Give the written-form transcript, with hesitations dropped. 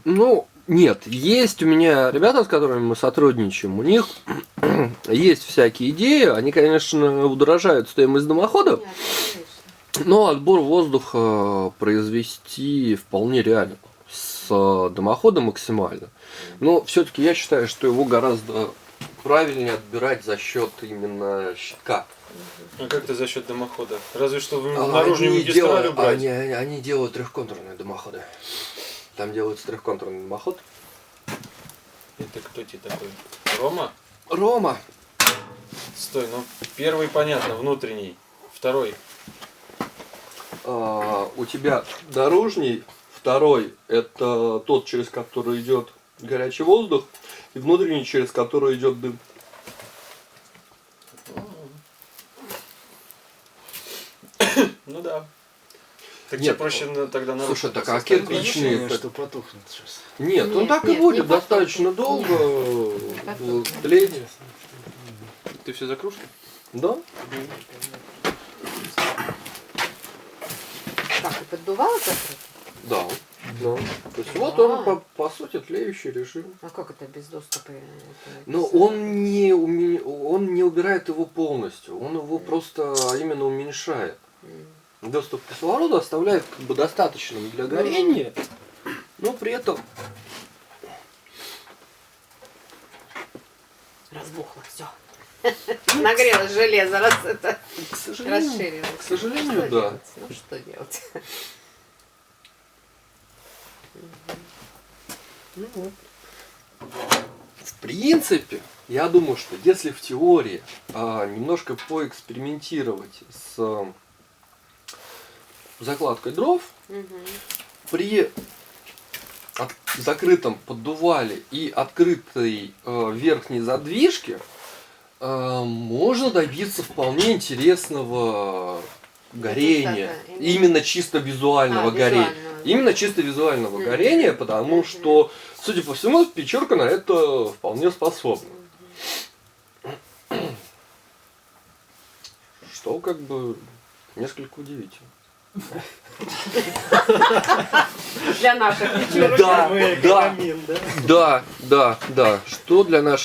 Ну, нет, есть у меня ребята, с которыми мы сотрудничаем, у них есть всякие идеи, они, конечно, удорожают стоимость дымохода, Нет, конечно. но отбор воздуха произвести вполне реально с дымоходом максимально. Но все-таки я считаю, что его гораздо правильнее отбирать за счет именно щитка. А как ты за счет дымохода? Разве что в А наружную они магистраль делают, убрать. они делают трехконтурные дымоходы. Там делается трехконтурный дымоход. Это кто тебе такой? Рома? Рома. Стой, ну первый понятно, внутренний. Второй. У тебя дорожний, второй это тот, через который идет горячий воздух, и внутренний, через который идет дым. Ну да. Так Нет, тебе проще тогда наружу. слушай, так а поставить. кирпичные- Ощущение, что потухнет сейчас. Нет, он Нет, так и нет, будет не достаточно долго тлеть. Ты все за кружку? Да? Как, и поддувало закрыто? Да. Да. То есть вот он по сути тлеющий режим. А как это без доступа? Но он не убирает его полностью, он его просто именно уменьшает. Доступ к кислороду оставляет как бы достаточным для горения, но при этом Разбухло, все. Нагрелось железо, раз это к сожалению, расширилось. к сожалению, Что да. делать? Ну что делать? Ну вот. В принципе, я думаю, что если в теории немножко поэкспериментировать с закладкой дров, при закрытом поддувале и открытой верхней задвижке можно добиться вполне интересного горения. Чистота, Именно чисто визуального горения. визуального. Именно чисто визуального горения, потому что, судя по всему, печерка на это вполне способна. Что как бы несколько удивительно. Для наших печерок. Да, Мы да, камин, да? да, да, да. Что для наших